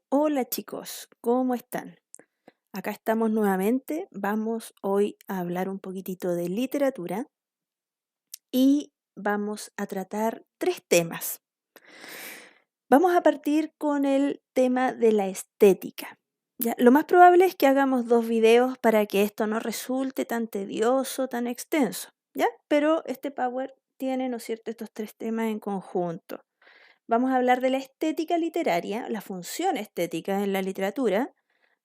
Hola chicos, ¿cómo están? Acá estamos nuevamente. Vamos hoy a hablar un poquitito de literatura y vamos a tratar tres temas. Vamos a partir con el tema de la estética. ¿Ya? Lo más probable es que hagamos dos videos para que esto no resulte tan tedioso, tan extenso, ¿ya? Pero este Power tiene, ¿no es cierto?, estos tres temas en conjunto. Vamos a hablar de la estética literaria, la función estética en la literatura.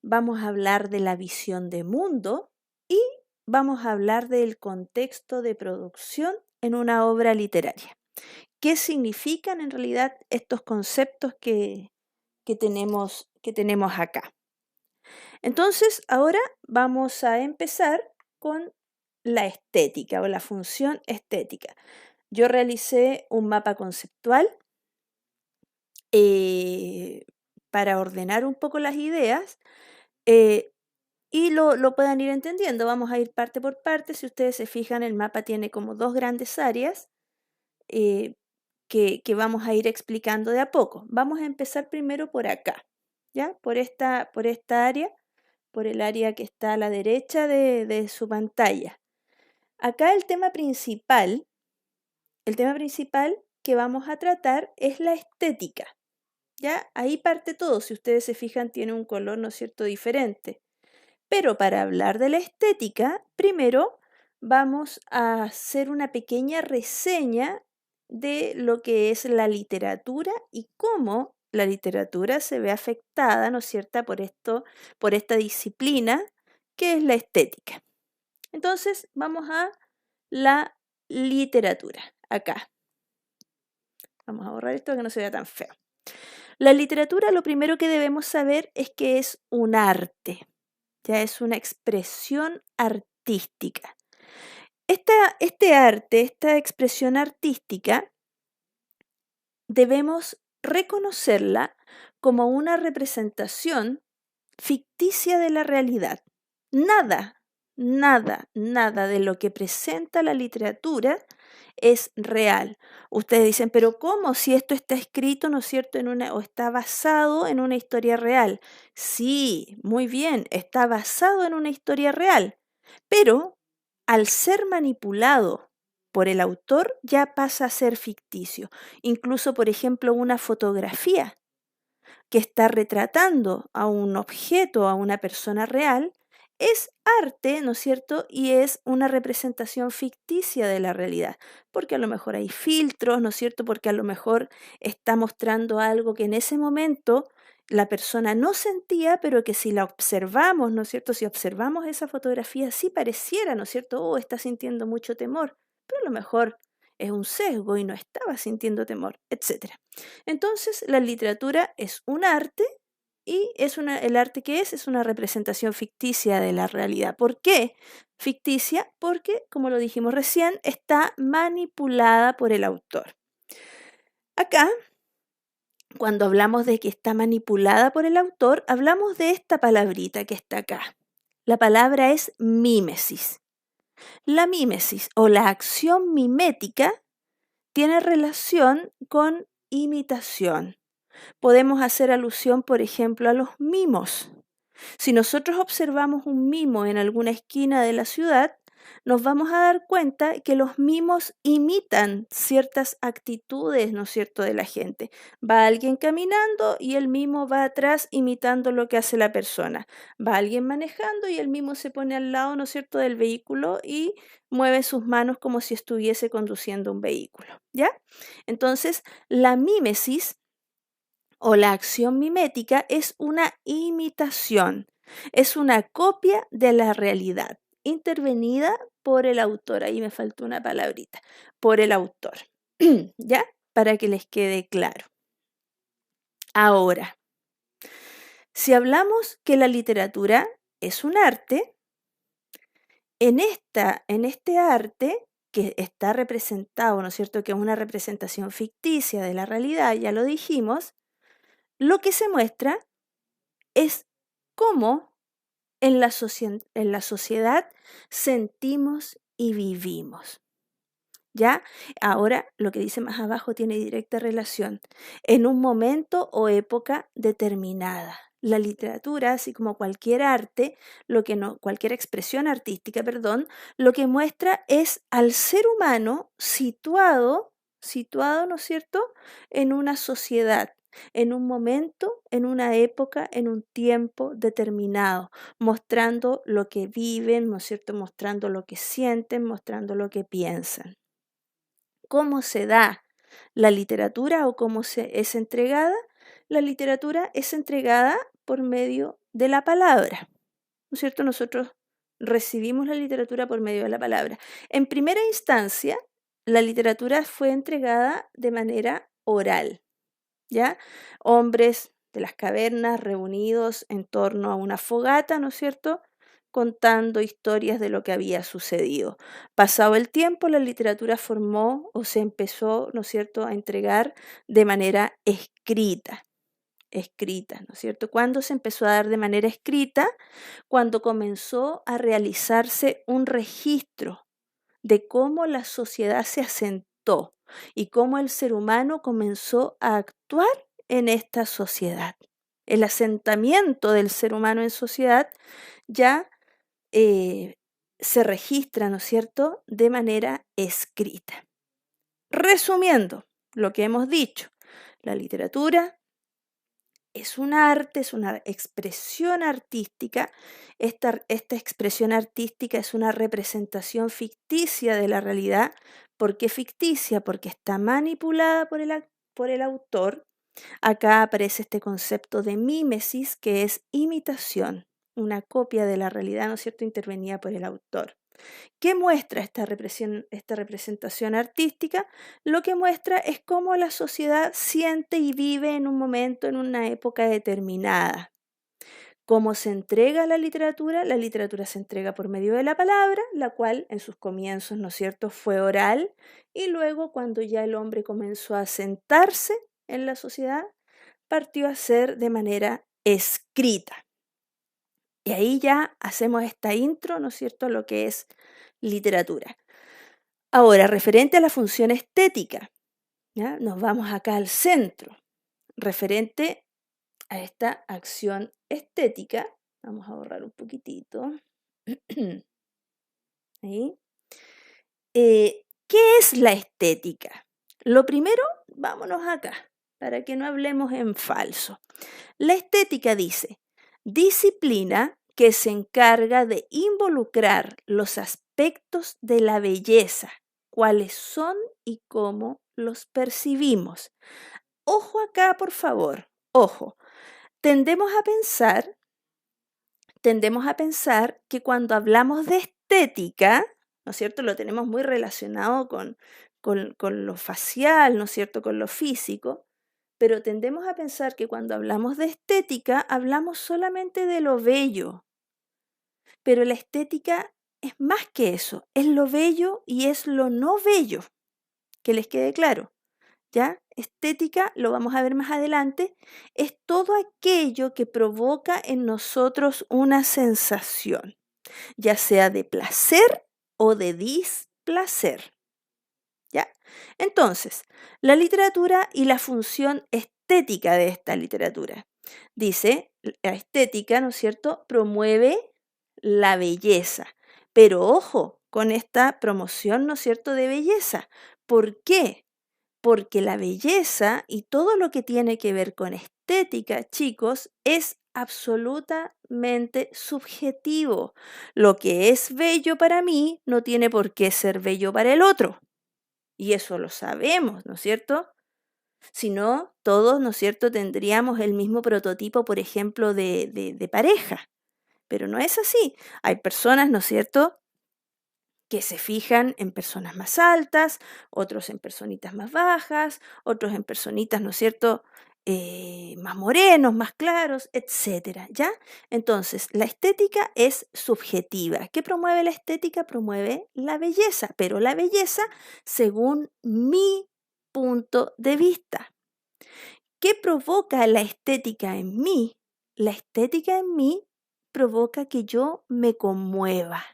Vamos a hablar de la visión de mundo y vamos a hablar del contexto de producción en una obra literaria. ¿Qué significan en realidad estos conceptos que tenemos acá? Entonces, ahora vamos a empezar con la estética o la función estética. Yo realicé un mapa conceptual eh, para ordenar un poco las ideas. eh, y lo puedan ir entendiendo. Vamos a ir parte por parte. Si ustedes se fijan, el mapa tiene como dos grandes áreas eh, que vamos a ir explicando de a poco. Vamos a empezar primero por acá, ¿ya? Por esta área, por el área que está a la derecha de su pantalla. Acá el tema principal que vamos a tratar es la estética, ¿ya? Ahí parte todo. Si ustedes se fijan, tiene un color, ¿no es cierto?, diferente. Pero para hablar de la estética, primero vamos a hacer una pequeña reseña de lo que es la literatura y cómo la literatura se ve afectada, ¿no es cierto?, por esta disciplina que es la estética. Entonces, vamos a la literatura. Acá. Vamos a borrar esto para que no se vea tan feo. La literatura, lo primero que debemos saber es que es un arte. Ya es una expresión artística. Este arte, esta expresión artística, debemos reconocerla como una representación ficticia de la realidad. Nada, nada de lo que presenta la literatura es real. Ustedes dicen, pero ¿cómo si esto está escrito, ¿no es cierto?, o está basado en una historia real? Sí, muy bien, está basado en una historia real, pero al ser manipulado por el autor ya pasa a ser ficticio. Incluso, por ejemplo, una fotografía que está retratando a un objeto, a una persona real, es arte, ¿no es cierto? Y es una representación ficticia de la realidad, porque a lo mejor hay filtros, ¿no es cierto? Porque a lo mejor está mostrando algo que en ese momento la persona no sentía, pero que si la observamos, ¿no es cierto? Si observamos esa fotografía, sí pareciera, ¿no es cierto? Oh, está sintiendo mucho temor, pero a lo mejor es un sesgo y no estaba sintiendo temor, etcétera. Entonces, la literatura es un arte y el arte que es una representación ficticia de la realidad. ¿Por qué ficticia? Porque, como lo dijimos recién, está manipulada por el autor. Acá, cuando hablamos de que está manipulada por el autor, hablamos de esta palabrita que está acá. La palabra es mímesis. La mímesis o la acción mimética tiene relación con imitación. Podemos hacer alusión, por ejemplo, a los mimos. Si nosotros observamos un mimo en alguna esquina de la ciudad, nos vamos a dar cuenta que los mimos imitan ciertas actitudes, ¿no es cierto?, de la gente. Va alguien caminando y el mimo va atrás imitando lo que hace la persona. Va alguien manejando y el mimo se pone al lado, ¿no es cierto?, del vehículo y mueve sus manos como si estuviese conduciendo un vehículo, ¿ya? Entonces, la mímesis o la acción mimética es una imitación, es una copia de la realidad, intervenida por el autor. Ahí me faltó una palabrita, por el autor, ¿ya? Para que les quede claro. Ahora, si hablamos que la literatura es un arte, en este arte que está representado, ¿no es cierto?, que es una representación ficticia de la realidad, ya lo dijimos, lo que se muestra es cómo en la sociedad sentimos y vivimos. ¿Ya? Ahora, lo que dice más abajo tiene directa relación. En un momento o época determinada. La literatura, así como cualquier arte, cualquier expresión artística, perdón, lo que muestra es al ser humano situado, ¿no es cierto?, en una sociedad, en un momento, en una época, en un tiempo determinado, mostrando lo que viven, ¿no es cierto?, mostrando lo que sienten, mostrando lo que piensan. ¿Cómo se da la literatura o cómo es entregada? La literatura es entregada por medio de la palabra, ¿no es cierto? Nosotros recibimos la literatura por medio de la palabra. En primera instancia, la literatura fue entregada de manera oral, ¿ya? Hombres de las cavernas reunidos en torno a una fogata, ¿no es cierto?, contando historias de lo que había sucedido. Pasado el tiempo, la literatura formó o se empezó, ¿no es cierto?, a entregar de manera escrita, ¿no es cierto? ¿Cuándo se empezó a dar de manera escrita? Cuando comenzó a realizarse un registro de cómo la sociedad se asentó y cómo el ser humano comenzó a actuar en esta sociedad. El asentamiento del ser humano en sociedad ya se registra, ¿no es cierto?, de manera escrita. Resumiendo lo que hemos dicho, la literatura es un arte, es una expresión artística. Esta expresión artística es una representación ficticia de la realidad. ¿Por qué ficticia? Porque está manipulada por el autor. Acá aparece este concepto de mímesis, que es imitación, una copia de la realidad, ¿no es cierto?, intervenida por el autor. ¿Qué muestra esta representación artística? Lo que muestra es cómo la sociedad siente y vive en un momento, en una época determinada. ¿Cómo se entrega la literatura? La literatura se entrega por medio de la palabra, la cual en sus comienzos, ¿no es cierto?, fue oral, y luego cuando ya el hombre comenzó a sentarse en la sociedad, partió a ser de manera escrita. Y ahí ya hacemos esta intro, ¿no es cierto?, lo que es literatura. Ahora, referente a la función estética, ¿ya? Nos vamos acá al centro, referente a esta acción estética. Vamos a borrar un poquitito. Ahí. ¿Qué es la estética? Lo primero, vámonos acá, para que no hablemos en falso. La estética dice, disciplina que se encarga de involucrar los aspectos de la belleza, cuáles son y cómo los percibimos. Ojo acá, por favor, ojo. Tendemos a pensar que cuando hablamos de estética, ¿no es cierto?, lo tenemos muy relacionado con lo facial, ¿no es cierto?, con lo físico, pero tendemos a pensar que cuando hablamos de estética, hablamos solamente de lo bello. Pero la estética es más que eso, es lo bello y es lo no bello, que les quede claro, ¿ya? Estética, lo vamos a ver más adelante, es todo aquello que provoca en nosotros una sensación, ya sea de placer o de displacer, ¿ya? Entonces, la literatura y la función estética de esta literatura. Dice, la estética, ¿no es cierto?, promueve la belleza. Pero ojo con esta promoción, ¿no es cierto?, de belleza. ¿Por qué? Porque la belleza y todo lo que tiene que ver con estética, chicos, es absolutamente subjetivo. Lo que es bello para mí no tiene por qué ser bello para el otro. Y eso lo sabemos, ¿no es cierto? Si no, todos, ¿no es cierto?, tendríamos el mismo prototipo, por ejemplo, de pareja. Pero no es así. Hay personas, ¿no es cierto?, que se fijan en personas más altas, otros en personitas más bajas, otros en personitas, ¿no es cierto?, más morenos, más claros, etcétera, ¿ya? Entonces, la estética es subjetiva. ¿Qué promueve la estética? Promueve la belleza, pero la belleza según mi punto de vista. ¿Qué provoca la estética en mí? La estética en mí provoca que yo me conmueva.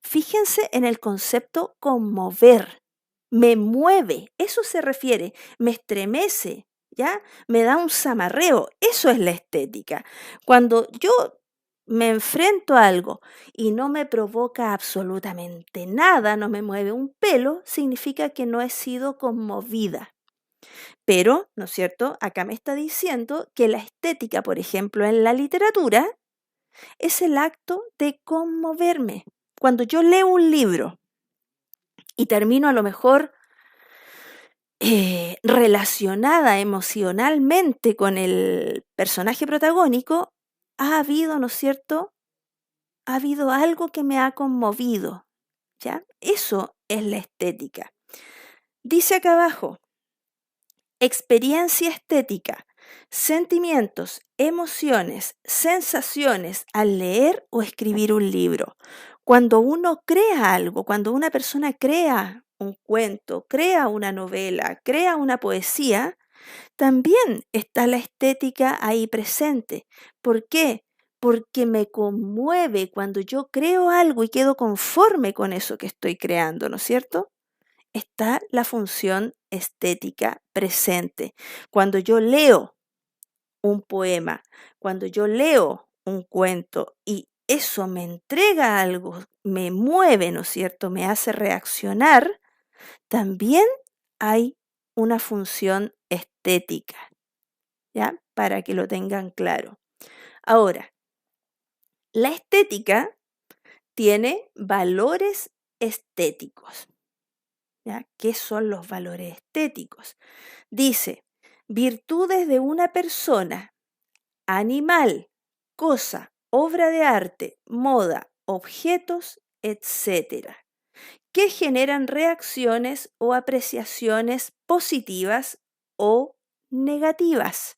Fíjense en el concepto conmover. Me mueve, eso se refiere, me estremece, ¿ya? Me da un zamarreo, eso es la estética. Cuando yo me enfrento a algo y no me provoca absolutamente nada, no me mueve un pelo, significa que no he sido conmovida. Pero, ¿no es cierto? Acá me está diciendo que la estética, por ejemplo, en la literatura, es el acto de conmoverme. Cuando yo leo un libro y termino a lo mejor relacionada emocionalmente con el personaje protagónico, ha habido, ¿no es cierto? Ha habido algo que me ha conmovido, ¿ya? Eso es la estética. Dice acá abajo, experiencia estética, sentimientos, emociones, sensaciones al leer o escribir un libro. Cuando uno crea algo, cuando una persona crea un cuento, crea una novela, crea una poesía, también está la estética ahí presente. ¿Por qué? Porque me conmueve cuando yo creo algo y quedo conforme con eso que estoy creando, ¿no es cierto? Está la función estética presente. Cuando yo leo un poema, cuando yo leo un cuento y eso me entrega algo, me mueve, ¿no es cierto? Me hace reaccionar, también hay una función estética, ¿ya? Para que lo tengan claro. Ahora, la estética tiene valores estéticos, ¿ya? ¿Qué son los valores estéticos? Dice, virtudes de una persona, animal, cosa, obra de arte, moda, objetos, etcétera, que generan reacciones o apreciaciones positivas o negativas.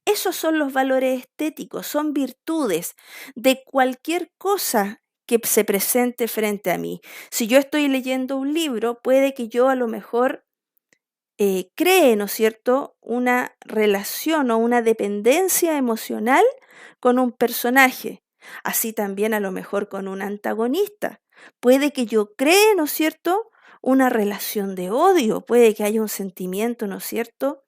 Esos son los valores estéticos, son virtudes de cualquier cosa que se presente frente a mí. Si yo estoy leyendo un libro, puede que yo a lo mejor cree, ¿no es cierto?, una relación o una dependencia emocional con un personaje. Así también a lo mejor con un antagonista. Puede que yo cree, ¿no es cierto?, una relación de odio, puede que haya un sentimiento, ¿no es cierto?,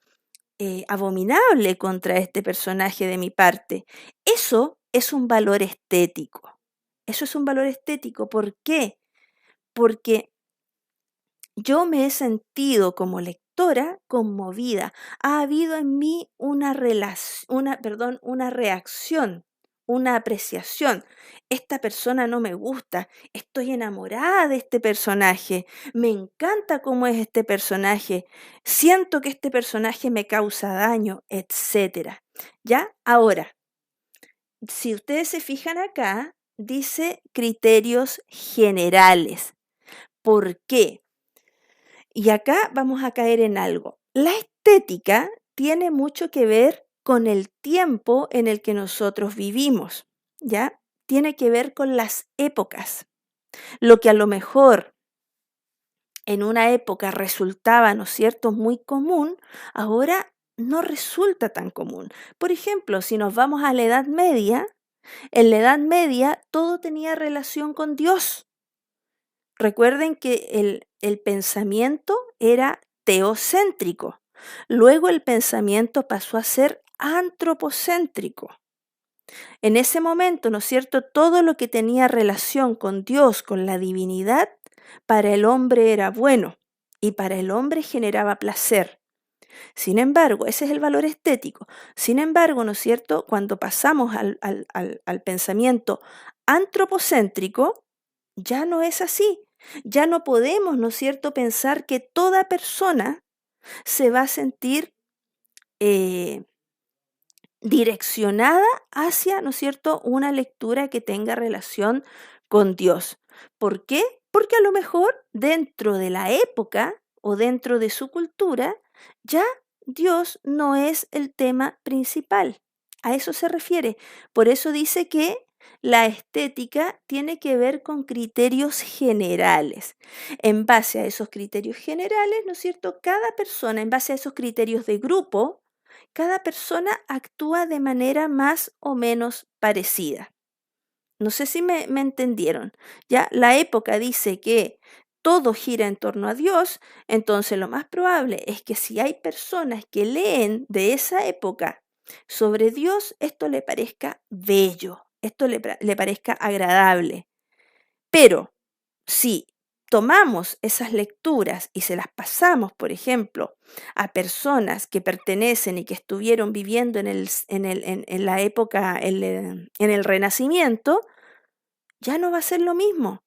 abominable contra este personaje de mi parte. Eso es un valor estético. Eso es un valor estético. ¿Por qué? Porque yo me he sentido como lectora conmovida. Ha habido en mí una reacción, una apreciación. Esta persona no me gusta, estoy enamorada de este personaje, me encanta cómo es este personaje, siento que este personaje me causa daño, etcétera. ¿Ya? Ahora, si ustedes se fijan acá, dice criterios generales. ¿Por qué? Y acá vamos a caer en algo. La estética tiene mucho que ver con el tiempo en el que nosotros vivimos, ¿ya? Tiene que ver con las épocas. Lo que a lo mejor en una época resultaba, ¿no es cierto?, muy común, ahora no resulta tan común. Por ejemplo, si nos vamos a la Edad Media, en la Edad Media todo tenía relación con Dios. Recuerden que el pensamiento era teocéntrico. Luego el pensamiento pasó a ser antropocéntrico. En ese momento, ¿no es cierto?, todo lo que tenía relación con Dios, con la divinidad, para el hombre era bueno y para el hombre generaba placer. Sin embargo, ese es el valor estético. Sin embargo, ¿no es cierto?, cuando pasamos al pensamiento antropocéntrico, ya no es así. Ya no podemos, ¿no es cierto?, pensar que toda persona se va a sentir eh, direccionada hacia, ¿no es cierto?, una lectura que tenga relación con Dios. ¿Por qué? Porque a lo mejor dentro de la época o dentro de su cultura, ya Dios no es el tema principal. A eso se refiere. Por eso dice que la estética tiene que ver con criterios generales. En base a esos criterios generales, ¿no es cierto?, cada persona, en base a esos criterios de grupo, cada persona actúa de manera más o menos parecida. No sé si me entendieron. Ya la época dice que todo gira en torno a Dios, entonces lo más probable es que si hay personas que leen de esa época sobre Dios, esto le parezca bello, esto le parezca agradable. Pero si tomamos esas lecturas y se las pasamos, por ejemplo, a personas que pertenecen y que estuvieron viviendo en la época, en el Renacimiento, ya no va a ser lo mismo,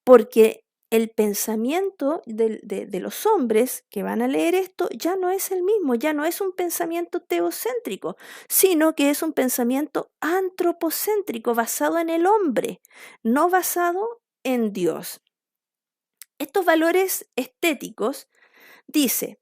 porque el pensamiento de los hombres que van a leer esto ya no es el mismo, ya no es un pensamiento teocéntrico, sino que es un pensamiento antropocéntrico, basado en el hombre, no basado en Dios. Estos valores estéticos, dice,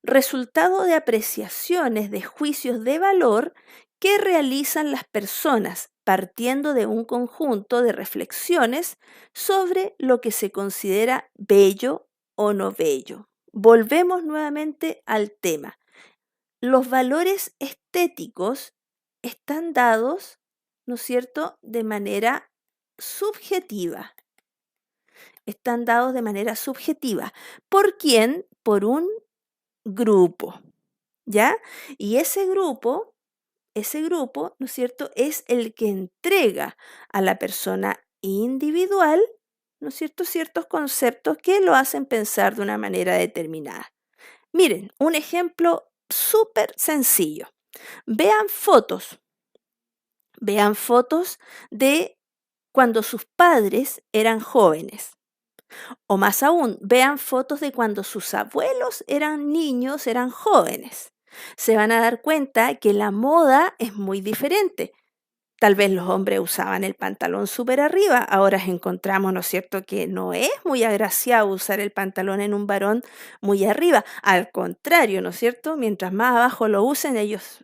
resultado de apreciaciones de juicios de valor que realizan las personas partiendo de un conjunto de reflexiones sobre lo que se considera bello o no bello. Volvemos nuevamente al tema. Los valores estéticos están dados, ¿no es cierto?, de manera subjetiva. Están dados de manera subjetiva. ¿Por quién? Por un grupo, ¿ya? Y ese grupo, ¿no es cierto?, es el que entrega a la persona individual, ¿no es cierto?, ciertos conceptos que lo hacen pensar de una manera determinada. Miren, un ejemplo súper sencillo. Vean fotos de cuando sus padres eran jóvenes. O más aún, vean fotos de cuando sus abuelos eran niños, eran jóvenes. Se van a dar cuenta que la moda es muy diferente. Tal vez los hombres usaban el pantalón súper arriba, ahora encontramos, ¿no es cierto?, que no es muy agraciado usar el pantalón en un varón muy arriba. Al contrario, ¿no es cierto?, mientras más abajo lo usen,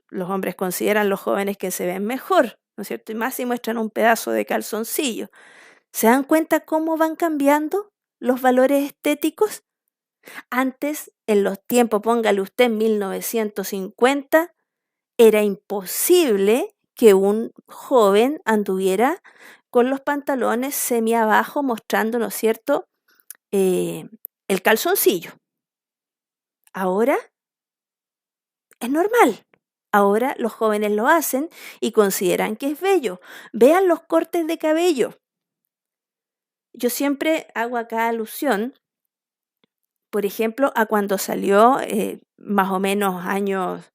los hombres consideran los jóvenes que se ven mejor, ¿no es cierto?, y más si muestran un pedazo de calzoncillo. ¿Se dan cuenta cómo van cambiando los valores estéticos? Antes, en los tiempos, póngale usted 1950, era imposible que un joven anduviera con los pantalones semi abajo mostrando, ¿no es cierto?, el calzoncillo. Ahora es normal. Ahora los jóvenes lo hacen y consideran que es bello. Vean los cortes de cabello. Yo siempre hago acá alusión, por ejemplo, a cuando salió más o menos años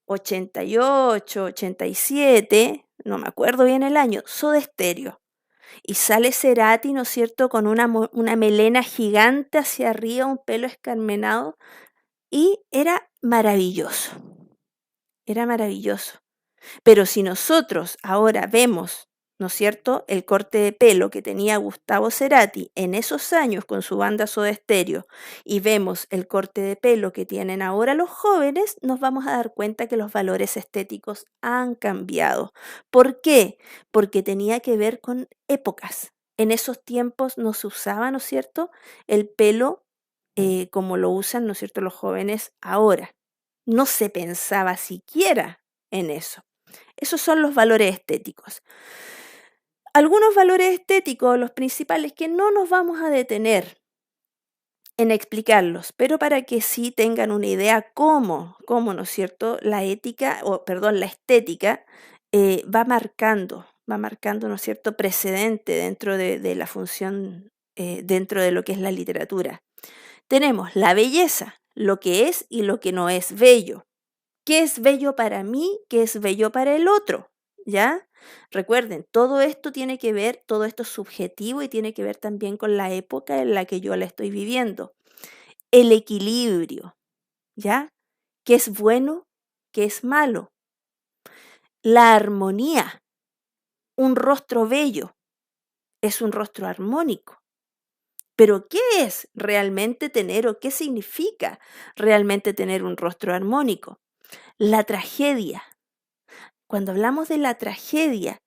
88, 87, no me acuerdo bien el año, Soda Stereo. Y sale Cerati, ¿no es cierto?, con una melena gigante hacia arriba, un pelo escarmenado, y era maravilloso. Era maravilloso. Pero si nosotros ahora vemos, ¿no es cierto?, el corte de pelo que tenía Gustavo Cerati en esos años con su banda Soda Stereo y vemos el corte de pelo que tienen ahora los jóvenes, nos vamos a dar cuenta que los valores estéticos han cambiado. ¿Por qué? Porque tenía que ver con épocas. En esos tiempos no se usaba, ¿no es cierto?, el pelo como lo usan, ¿no es cierto?, los jóvenes ahora. No se pensaba siquiera en eso. Esos son los valores estéticos. Algunos valores estéticos, los principales, que no nos vamos a detener en explicarlos, pero para que sí tengan una idea cómo, ¿no es cierto?, la estética va marcando, ¿no es cierto?, precedente dentro de la función, dentro de lo que es la literatura. Tenemos la belleza, lo que es y lo que no es bello. ¿Qué es bello para mí? ¿Qué es bello para el otro? ¿Ya? Recuerden, todo esto tiene que ver, todo esto es subjetivo y tiene que ver también con la época en la que yo la estoy viviendo. El equilibrio, ¿ya? ¿Qué es bueno? ¿Qué es malo? La armonía. Un rostro bello es un rostro armónico. Pero ¿qué es realmente tener o qué significa realmente tener un rostro armónico? La tragedia. Cuando hablamos de la tragedia,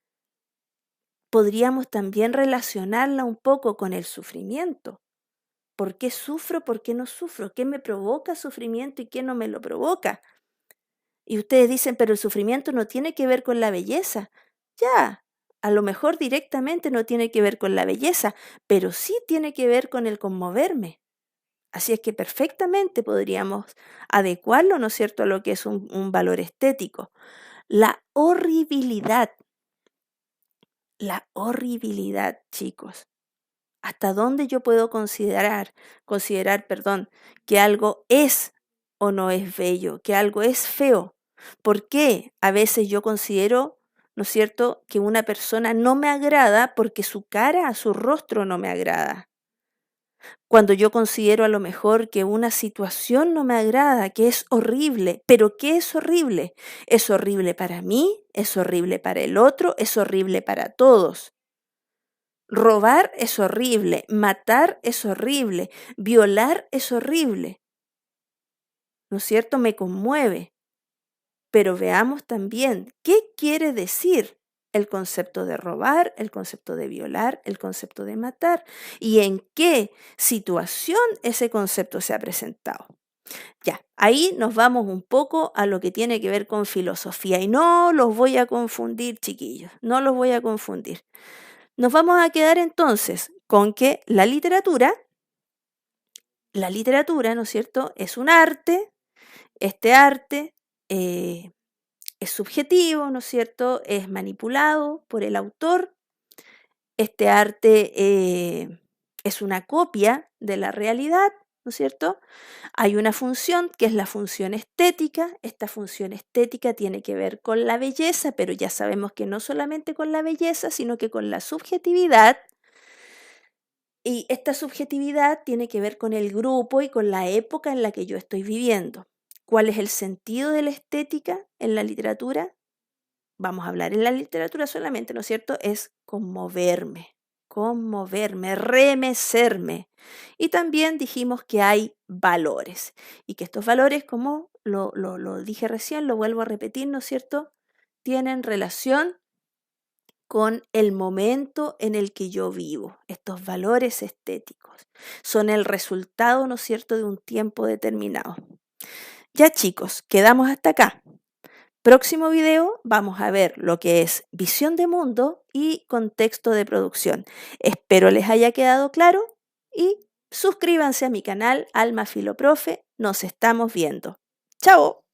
podríamos también relacionarla un poco con el sufrimiento. ¿Por qué sufro? ¿Por qué no sufro? ¿Qué me provoca sufrimiento y qué no me lo provoca? Y ustedes dicen, pero el sufrimiento no tiene que ver con la belleza. Ya, A lo mejor directamente no tiene que ver con la belleza, pero sí tiene que ver con el conmoverme. Así es que perfectamente podríamos adecuarlo, ¿no es cierto?, a lo que es un valor estético. La horribilidad, chicos. ¿Hasta dónde yo puedo considerar, que algo es o no es bello, que algo es feo? ¿Por qué a veces yo considero, ¿no es cierto?, que una persona no me agrada porque su cara, su rostro no me agrada? Cuando yo considero a lo mejor que una situación no me agrada, que es horrible, pero ¿qué es horrible? Es horrible para mí, es horrible para el otro, es horrible para todos. Robar es horrible, matar es horrible, violar es horrible, ¿no es cierto? Me conmueve. Pero veamos también qué quiere decir el concepto de robar, el concepto de violar, el concepto de matar y en qué situación ese concepto se ha presentado. Ya, ahí nos vamos un poco a lo que tiene que ver con filosofía y no los voy a confundir, chiquillos, no los voy a confundir. Nos vamos a quedar entonces con que la literatura, ¿no es cierto?, es un arte, este arte es subjetivo, ¿no es cierto?, es manipulado por el autor, este arte es una copia de la realidad, ¿no es cierto? Hay una función que es la función estética. Esta función estética tiene que ver con la belleza, pero ya sabemos que no solamente con la belleza, sino que con la subjetividad. Y esta subjetividad tiene que ver con el grupo y con la época en la que yo estoy viviendo. ¿Cuál es el sentido de la estética en la literatura? Vamos a hablar en la literatura solamente, ¿no es cierto? Es conmoverme, remecerme. Y también dijimos que hay valores y que estos valores, como lo dije recién, lo vuelvo a repetir, ¿no es cierto?, tienen relación con el momento en el que yo vivo. Estos valores estéticos son el resultado, ¿no es cierto?, de un tiempo determinado. Ya, chicos, quedamos hasta acá. Próximo video vamos a ver lo que es visión de mundo y contexto de producción. Espero les haya quedado claro y suscríbanse a mi canal Alma Filoprofe. Nos estamos viendo. ¡Chao!